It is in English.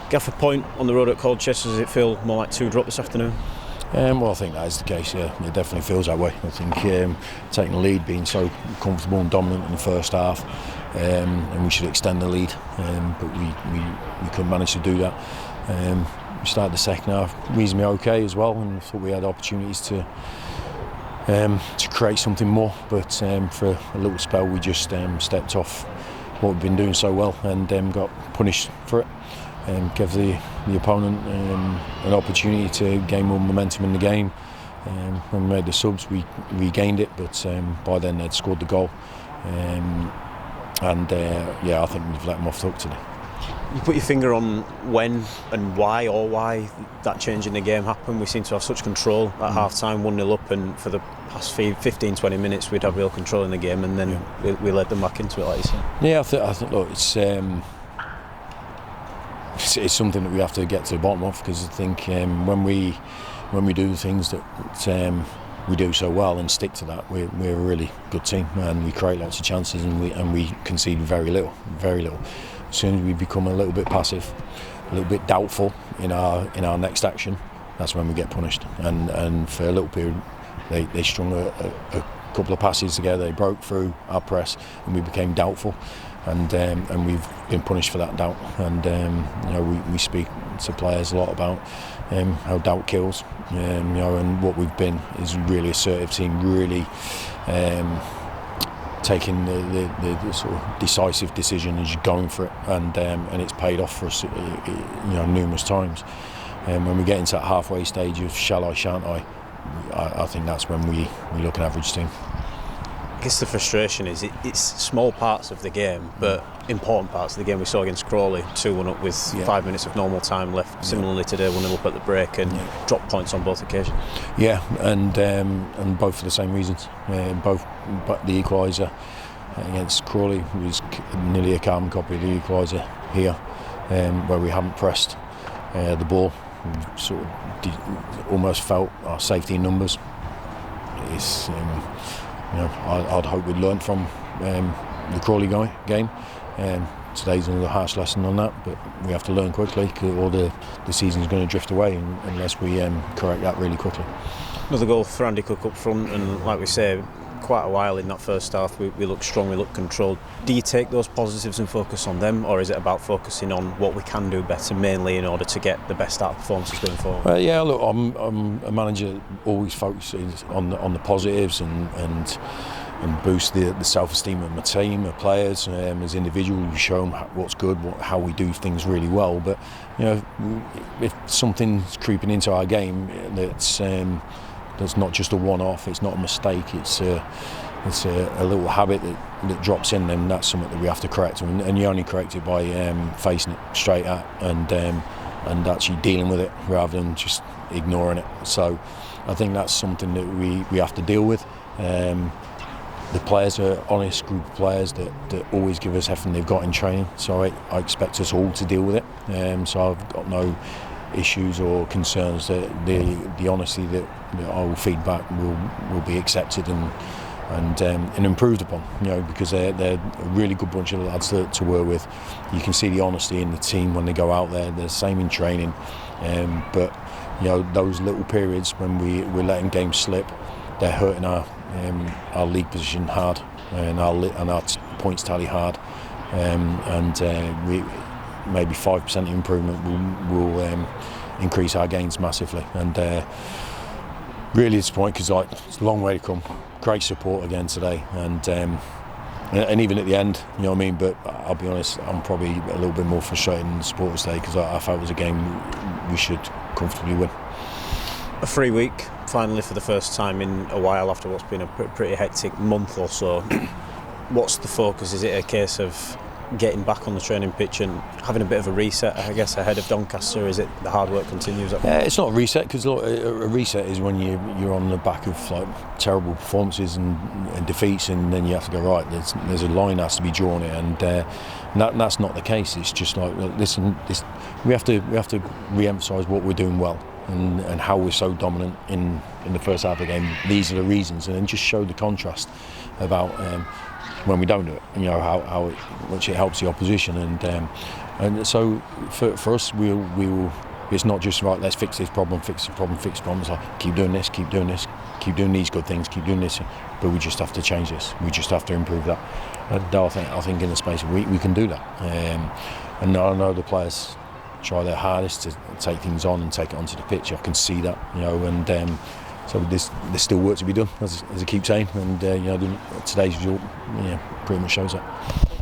Gaffer, point on the road at Colchester, does it feel more like 2-drop this afternoon? Well, I think that is the case, yeah. It definitely feels that way. I think taking the lead, being so comfortable and dominant in the first half, and we should extend the lead, but we couldn't manage to do that. We started the second half reasonably okay as well, and thought we had opportunities to create something more, but for a little spell we just stepped off what we've been doing so well and got punished for it. Gave the opponent an opportunity to gain more momentum in the game. When we made the subs, we regained it, but by then they'd scored the goal. I think we've let them off the hook today. You put your finger on when and why that change in the game happened. We seem to have such control at half-time, 1-0 up, and for the past 15-20 minutes we'd have real control in the game, and then we led them back into it, like you said. Yeah, I think look, it's something that we have to get to the bottom of, because I think when we do the things that we do so well and stick to that, we're a really good team, and we create lots of chances, and we concede very little. As soon as we become a little bit passive, a little bit doubtful in our next action, that's when we get punished. And for a little period, they strung a couple of passes together, they broke through our press, and we became doubtful. And we've been punished for that doubt. And we speak to players a lot about how doubt kills. And what we've been is a really assertive team, really taking the sort of decisive decision and just going for it. And it's paid off for us, numerous times. And when we get into that halfway stage of shall I, shan't I think that's when we look an average team. I guess the frustration is it's small parts of the game, but important parts of the game. We saw against Crawley, 2-1 up with 5 minutes of normal time left. Similarly today, 1-0 up at the break, and dropped points on both occasions. Yeah, and both for the same reasons. Both, but the equaliser against Crawley was nearly a carbon copy of the equaliser here, where we haven't pressed the ball. We sort of almost felt our safety in numbers. It's I'd hope we'd learned from the Crawley game. Today's another harsh lesson on that, but we have to learn quickly, or the season's going to drift away unless we correct that really quickly. Another goal for Andy Cook up front, and like we say, quite a while in that first half we look strong, we look controlled. Do you take those positives and focus on them, or is it about focusing on what we can do better, mainly in order to get the best out of performances going forward? Look, I'm a manager that always focuses on the positives and boost the self-esteem of my team, my players. As individuals, we show them what's good, how we do things really well. But if something's creeping into our game that's not just a one-off, it's not a mistake, it's a little habit that drops in, then that's something that we have to correct, and you only correct it by facing it straight at and actually dealing with it rather than just ignoring it. So I think that's something that we have to deal with. The players are honest group of players that always give us everything they've got in training, so I expect us all to deal with it. So I've got no issues or concerns that the honesty that I will feed back will be accepted and improved upon, because they're a really good bunch of lads to work with. You can see the honesty in the team when they go out there. They're the same in training, but those little periods when we're letting games slip, they're hurting our league position hard and our points tally hard, we maybe 5% improvement will increase our gains massively, and really disappointed because it's a long way to come. Great support again today, and even at the end, you know what I mean. But I'll be honest, I'm probably a little bit more frustrated than the supporters today, because I felt it was a game we should comfortably win. A free week, finally, for the first time in a while after what's been a pretty hectic month or so. What's the focus? Is it a case of getting back on the training pitch and having a bit of a reset, I guess, ahead of Doncaster? Is it the hard work continues? It's not a reset, because a reset is when you're on the back of terrible performances and defeats, and then you have to go, right, there's a line that has to be drawn here, and that's not the case. It's just listen, we have to re-emphasise what we're doing well and how we're so dominant in the first half of the game. These are the reasons, and then just show the contrast about when we don't do it. You know how much it helps the opposition, and so for us, we will. It's not just right. Let's fix this problem, fix the problem, fix the problem. It's like keep doing this, keep doing this, keep doing these good things, keep doing this. But we just have to change this. We just have to improve that. And I think in the space of a week we can do that. And I know the players try their hardest to take things on and take it onto the pitch. I can see that, you know, and so there's still work to be done, as I keep saying. And you know, today's result, pretty much shows that.